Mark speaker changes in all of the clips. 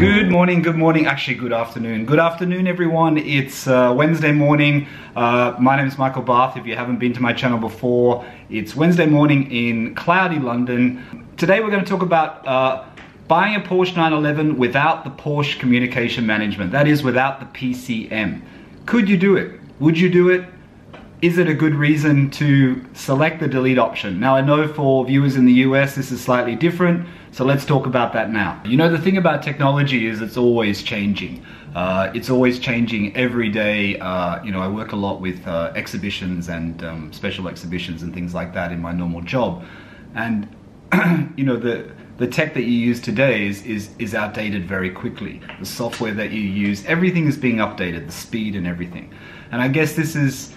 Speaker 1: Good morning, actually good afternoon. Good afternoon everyone, it's Wednesday morning. My name is Michael Barth. If you haven't been to my channel before, it's Wednesday morning in cloudy London. Today we're going to talk about buying a Porsche 911 without the Porsche Communication Management. That is, without the PCM. Could you do it? Would you do it? Is it a good reason to select the delete option? Now I know for viewers in the US this is slightly different, so let's talk about that now. You know, the thing about technology is it's always changing. It's always changing every day. You know, I work a lot with exhibitions and special exhibitions and things like that in my normal job. And you know, the tech that you use today is outdated very quickly. The software that you use, everything is being updated, the speed and everything. And I guess this is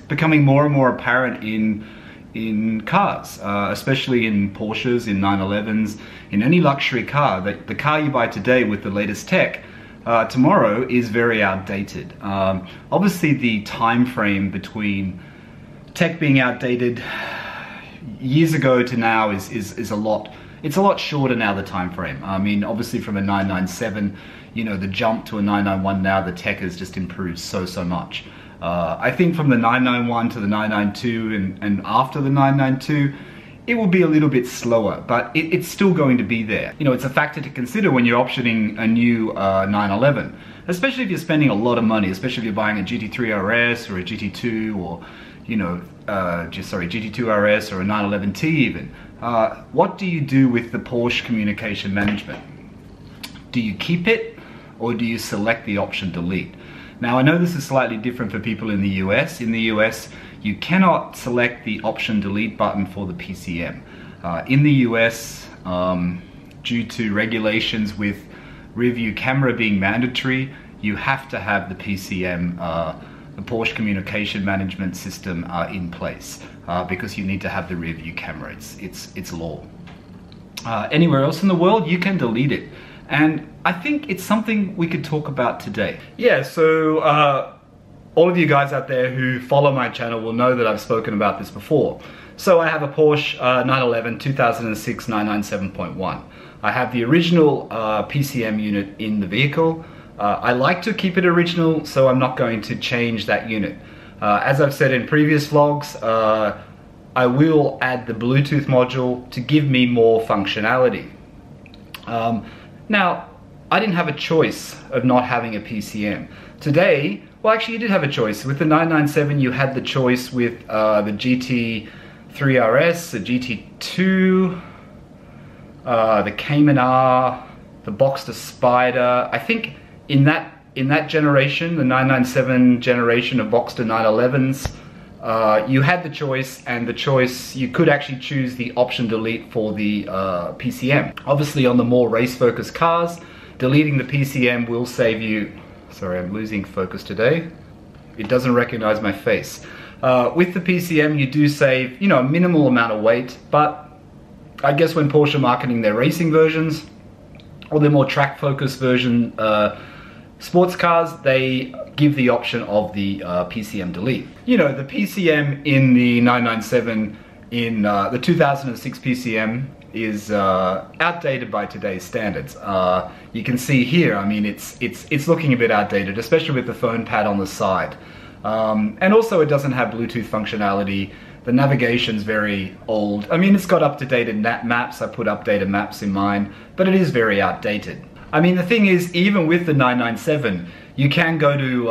Speaker 1: becoming more and more apparent in cars, especially in Porsches, in 911s, in any luxury car. The car you buy today with the latest tech, tomorrow is very outdated. Obviously the time frame between tech being outdated years ago to now is a lot. It's a lot shorter now, the time frame. I mean, obviously from a 997, you know, the jump to a 991 now, the tech has just improved so much. I think from the 991 to the 992 and after the 992, it will be a little bit slower, but it's still going to be there. You know, it's a factor to consider when you're optioning a new 911, especially if you're spending a lot of money, especially if you're buying a GT3 RS or a GT2 or, you know, GT2 RS or a 911T even. What do you do with the Porsche Communication Management? Do you keep it or do you select the option delete? Now I know this is slightly different for people in the US. In the US, you cannot select the option delete button for the PCM. In the US, due to regulations with rear view camera being mandatory, you have to have the PCM, the Porsche Communication Management System in place because you need to have the rear view camera. It's law. Anywhere else in the world, you can delete it. And I think it's something we could talk about today. Yeah, so all of you guys out there who follow my channel will know that I've spoken about this before. So I have a Porsche 911 2006 997.1. I have the original PCM unit in the vehicle. I like to keep it original, so I'm not going to change that unit. As I've said in previous vlogs, I will add the Bluetooth module to give me more functionality. Now, I didn't have a choice of not having a PCM. Today, well actually you did have a choice. With the 997 you had the choice with the GT3 RS, the GT2, the Cayman R, the Boxster Spider. I think in that generation, the 997 generation of Boxster 911s, you had the choice, and the choice, you could actually choose the option delete for the PCM. Obviously on the more race focused cars, deleting the PCM will save you, sorry I'm losing focus today, it doesn't recognize my face. With the PCM you do save, you know, a minimal amount of weight, but I guess when Porsche are marketing their racing versions or their more track focused version sports cars, they give the option of the PCM delete. You know, the PCM in the 997, in the 2006 PCM is outdated by today's standards. You can see here, I mean, it's looking a bit outdated, especially with the phone pad on the side. And also it doesn't have Bluetooth functionality. The navigation's very old. I mean, it's got up-to-date maps. I put updated maps in mine, but it is very outdated. I mean, the thing is, even with the 997, you can go to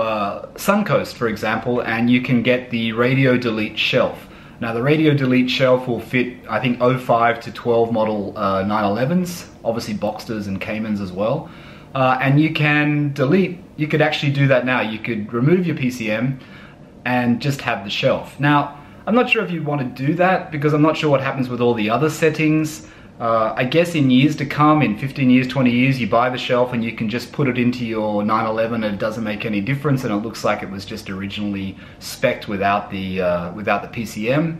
Speaker 1: Suncoast, for example, and you can get the radio delete shelf. Now, the radio delete shelf will fit, I think, 05 to 12 model 911s, obviously Boxsters and Caymans as well. And you can delete, you could actually do that now. You could remove your PCM and just have the shelf. Now, I'm not sure if you'd want to do that because I'm not sure what happens with all the other settings. I guess in years to come, in 15 years, 20 years, you buy the shelf and you can just put it into your 911 and it doesn't make any difference and it looks like it was just originally spec'd without the PCM.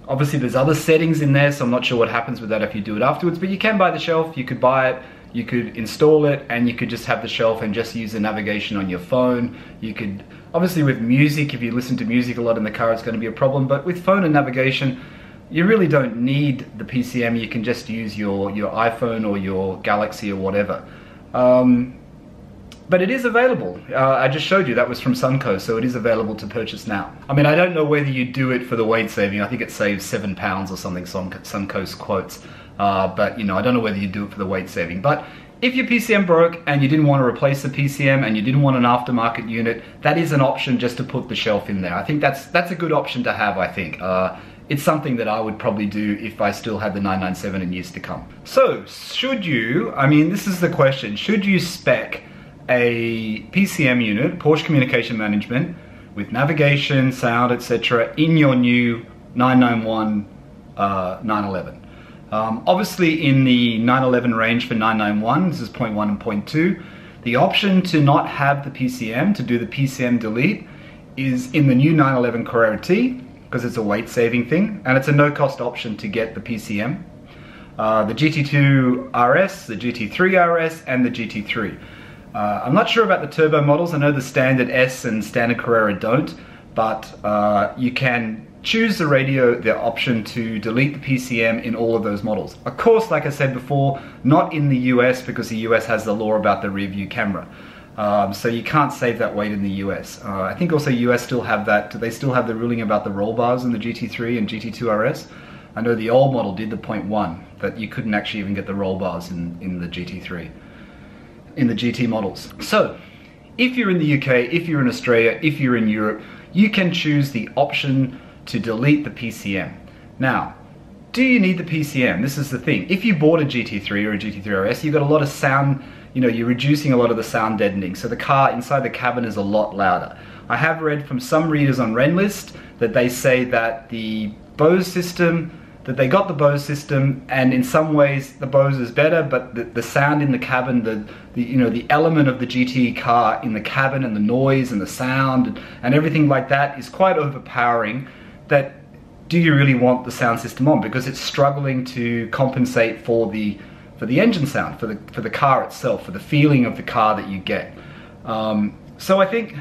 Speaker 1: Obviously there's other settings in there, so I'm not sure what happens with that if you do it afterwards, but you can buy the shelf, you could buy it, you could install it, and you could just have the shelf and just use the navigation on your phone. You could, obviously with music, if you listen to music a lot in the car, it's going to be a problem, but with phone and navigation, you really don't need the PCM. You can just use your iPhone or your Galaxy or whatever. But it is available. I just showed you that was from Suncoast, so it is available to purchase now. I mean, I don't know whether you do it for the weight saving. I think it saves £7 or something, Suncoast quotes. But, you know, I don't know whether you do it for the weight saving. But if your PCM broke and you didn't want to replace the PCM and you didn't want an aftermarket unit, that is an option just to put the shelf in there. I think that's a good option to have, I think. It's something that I would probably do if I still had the 997 in years to come. So, should you, I mean, this is the question, should you spec a PCM unit, Porsche Communication Management, with navigation, sound, etc. in your new 991 911? Obviously in the 911 range for 991, this is 0.1 and 0.2, the option to not have the PCM, to do the PCM delete, is in the new 911 Carrera T, because it's a weight saving thing, and it's a no cost option to get the PCM. The GT2 RS, the GT3 RS, and the GT3. I'm not sure about the turbo models. I know the standard S and standard Carrera don't, but you can choose the option to delete the PCM in all of those models. Of course, like I said before, not in the US, because the US has the law about the rear view camera. So you can't save that weight in the US. I think also US still have that. Do they still have the ruling about the roll bars in the GT3 and GT2 RS? I know the old model did the 0.1, but you couldn't actually even get the roll bars in the GT3, in the GT models. So, if you're in the UK, if you're in Australia, if you're in Europe, you can choose the option to delete the PCM. Now, do you need the PCM? This is the thing. If you bought a GT3 or a GT3 RS, you've got a lot of sound, you know, you're reducing a lot of the sound deadening. So the car inside the cabin is a lot louder. I have read from some readers on Renlist that they say that the Bose system, that they got the Bose system, and in some ways the Bose is better, but the sound in the cabin, the element of the GT car in the cabin and the noise and the sound and everything like that is quite overpowering. That do you really want the sound system on, because it's struggling to compensate for the engine sound, for the car itself, for the feeling of the car that you get. So I think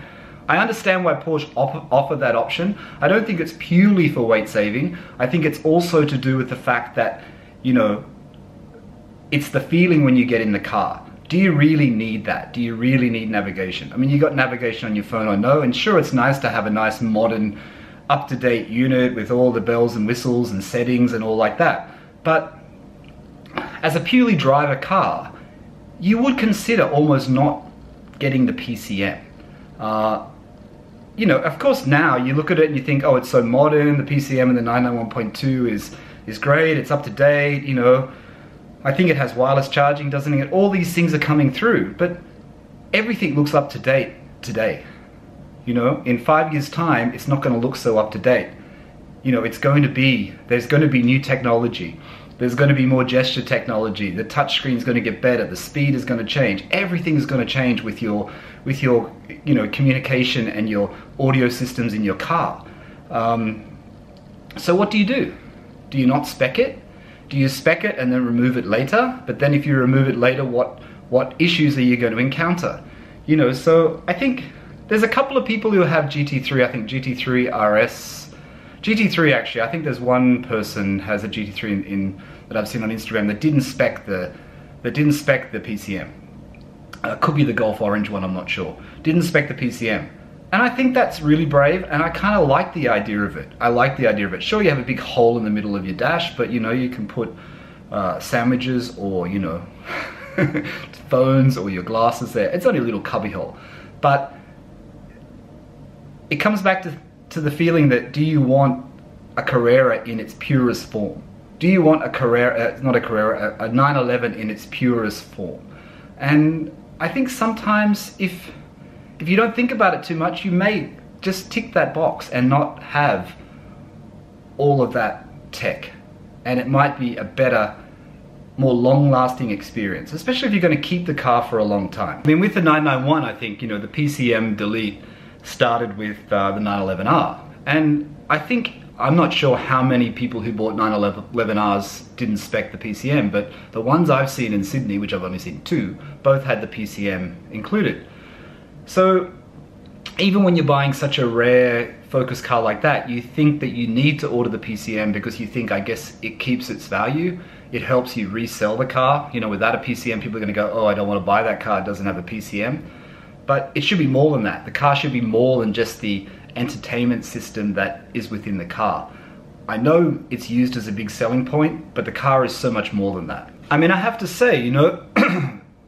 Speaker 1: I understand why Porsche offered that option. I don't think it's purely for weight saving. I think it's also to do with the fact that, you know, it's the feeling when you get in the car. Do you really need that? Do you really need navigation? I mean, you got navigation on your phone, I know, and sure, it's nice to have a nice modern, up-to-date unit with all the bells and whistles and settings and all like that. But as a purely driver car, you would consider almost not getting the PCM. You know, of course now you look at it and you think, oh, it's so modern, the PCM and the 991.2 is great, it's up to date, you know, I think it has wireless charging, doesn't it? All these things are coming through, but everything looks up to date today. You know, in 5 years' time, it's not going to look so up to date. You know, there's going to be new technology. There's going to be more gesture technology. The touchscreen is going to get better. The speed is going to change. Everything is going to change with your you know, communication and your audio systems in your car. So what do? Do you not spec it? Do you spec it and then remove it later? But then if you remove it later, what issues are you going to encounter? You know, so I think there's a couple of people who have GT3. I think GT3 RS. GT3 actually, I think there's one person has a GT3 that I've seen on Instagram that didn't spec the PCM. Could be the Golf Orange one, I'm not sure. Didn't spec the PCM. And I think that's really brave, and I kind of like the idea of it. I like the idea of it. Sure, you have a big hole in the middle of your dash, but you know, you can put sandwiches or, you know, phones or your glasses there. It's only a little cubby hole. But it comes back to the feeling that, do you want a Carrera in its purest form? Do you want a Carrera, not a Carrera, a 911 in its purest form? And I think sometimes if you don't think about it too much, you may just tick that box and not have all of that tech. And it might be a better, more long-lasting experience, especially if you're going to keep the car for a long time. I mean, with the 991, I think, you know, the PCM delete started with the 911R. And I think, I'm not sure how many people who bought 911Rs didn't spec the PCM, but the ones I've seen in Sydney, which I've only seen 2, both had the PCM included. So even when you're buying such a rare focus car like that, you think that you need to order the PCM because you think, I guess, it keeps its value. It helps you resell the car. You know, without a PCM, people are going to go, oh, I don't want to buy that car, it doesn't have a PCM. But it should be more than that. The car should be more than just the entertainment system that is within the car. I know it's used as a big selling point, but the car is so much more than that. I mean, I have to say, you know,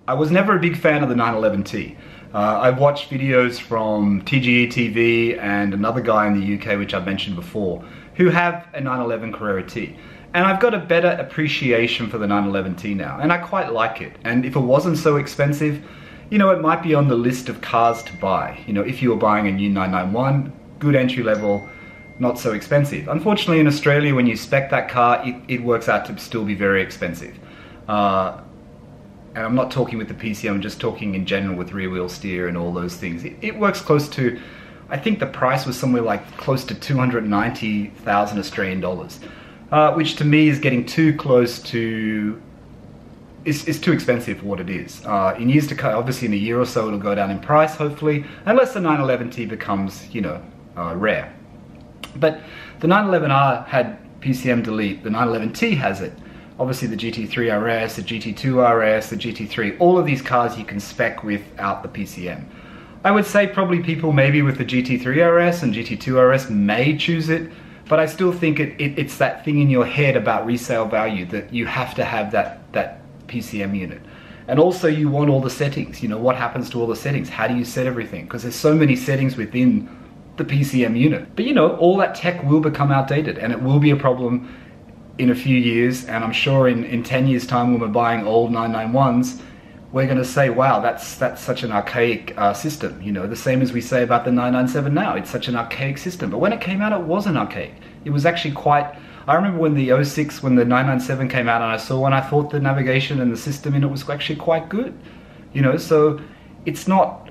Speaker 1: I was never a big fan of the 911T. I've watched videos from TGE TV and another guy in the UK, which I've mentioned before, who have a 911 Carrera T. And I've got a better appreciation for the 911T now, and I quite like it. And if it wasn't so expensive, you know, it might be on the list of cars to buy. You know, if you were buying a new 991, good entry level, not so expensive. Unfortunately, in Australia, when you spec that car, it works out to still be very expensive. And I'm not talking with the PCM, I'm just talking in general with rear wheel steer and all those things. It works close to, I think the price was somewhere like close to 290,000 Australian dollars, which to me is getting too close to, is too expensive for what it is. In years to come, obviously in a year or so it'll go down in price, hopefully, unless the 911T becomes, you know, rare. But the 911R had PCM delete, the 911T has it. Obviously the GT3 RS, the GT2 RS, the GT3, all of these cars you can spec without the PCM. I would say probably people maybe with the GT3 RS and GT2 RS may choose it, but I still think it's that thing in your head about resale value that you have to have that PCM unit. And also you want all the settings, you know, what happens to all the settings? How do you set everything? Because there's so many settings within the PCM unit. But you know, all that tech will become outdated and it will be a problem in a few years, and I'm sure in 10 years time when we're buying old 991s, we're going to say, wow, that's such an archaic system. You know, the same as we say about the 997 now, it's such an archaic system. But when it came out, it wasn't archaic. It was actually quite, I remember when the 06, when the 997 came out and I saw one, I thought the navigation and the system in it was actually quite good. You know, so it's not,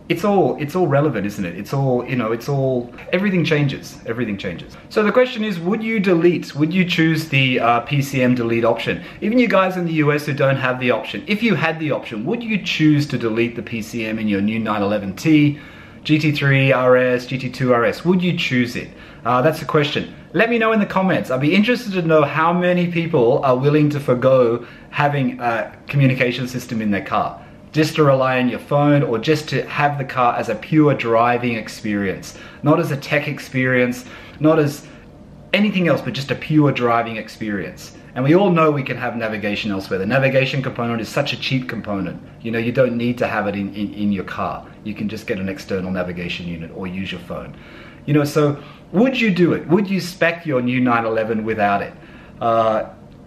Speaker 1: it's all relevant, isn't it? It's all, you know, it's all, everything changes, everything changes. So the question is, would you choose the PCM delete option? Even you guys in the US who don't have the option, if you had the option, would you choose to delete the PCM in your new 911T, GT3 RS, GT2 RS? Would you choose it? That's the question. Let me know in the comments. I'd be interested to know how many people are willing to forgo having a communication system in their car, just to rely on your phone, or just to have the car as a pure driving experience, not as a tech experience, not as anything else, but just a pure driving experience. And we all know we can have navigation elsewhere. The navigation component is such a cheap component. You know, you don't need to have it in your car. You can just get an external navigation unit or use your phone. You know, so would you do it? Would you spec your new 911 without it?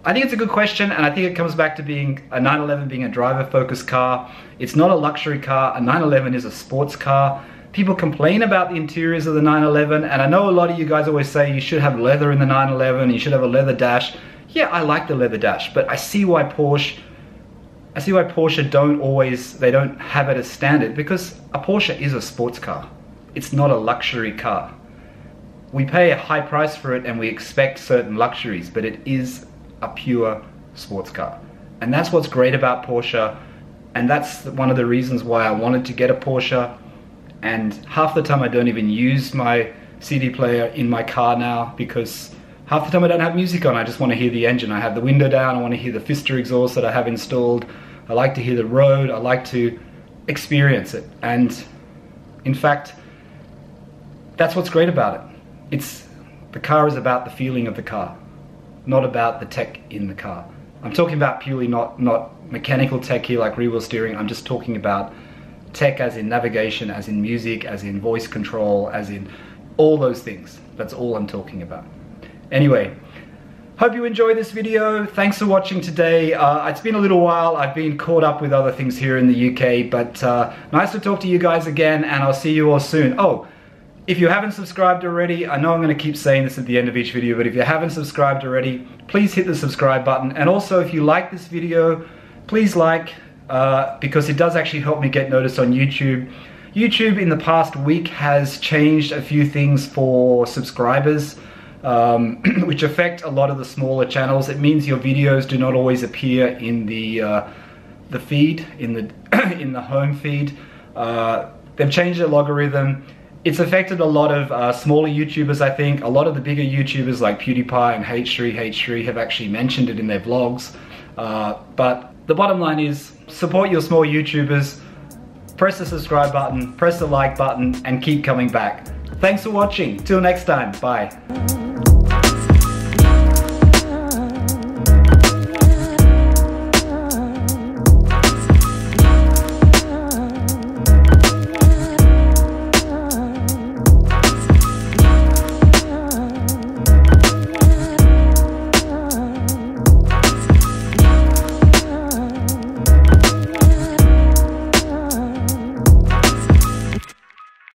Speaker 1: I think it's a good question, and I think it comes back to being a 911 being a driver-focused car. It's not a luxury car. A 911 is a sports car. People complain about the interiors of the 911, and I know a lot of you guys always say you should have leather in the 911, you should have a leather dash. Yeah, I like the leather dash, but I see why Porsche don't have it as standard, because a Porsche is a sports car. It's not a luxury car. We pay a high price for it and we expect certain luxuries, but it is a pure sports car. And that's what's great about Porsche, and that's one of the reasons why I wanted to get a Porsche. And half the time I don't even use my CD player in my car now, because half the time I don't have music on. I just want to hear the engine. I have the window down, I want to hear the Fister exhaust that I have installed. I like to hear the road, I like to experience it. And in fact, that's what's great about it. The car is about the feeling of the car, not about the tech in the car. I'm talking about purely not mechanical tech here like rear wheel steering. I'm just talking about tech as in navigation, as in music, as in voice control, as in all those things. That's all I'm talking about. Anyway, hope you enjoyed this video. Thanks for watching today. It's been a little while. I've been caught up with other things here in the UK, but nice to talk to you guys again, and I'll see you all soon. Oh, if you haven't subscribed already, I know I'm going to keep saying this at the end of each video, but if you haven't subscribed already, please hit the subscribe button. And also, if you like this video, please like, because it does actually help me get noticed on YouTube. YouTube in the past week has changed a few things for subscribers, which affect a lot of the smaller channels. It means your videos do not always appear in the feed, in the home feed. They've changed their logarithm. It's affected a lot of smaller YouTubers, I think. A lot of the bigger YouTubers like PewDiePie and H3 have actually mentioned it in their vlogs. But the bottom line is, support your small YouTubers, press the subscribe button, press the like button, and keep coming back. Thanks for watching. Till next time, bye.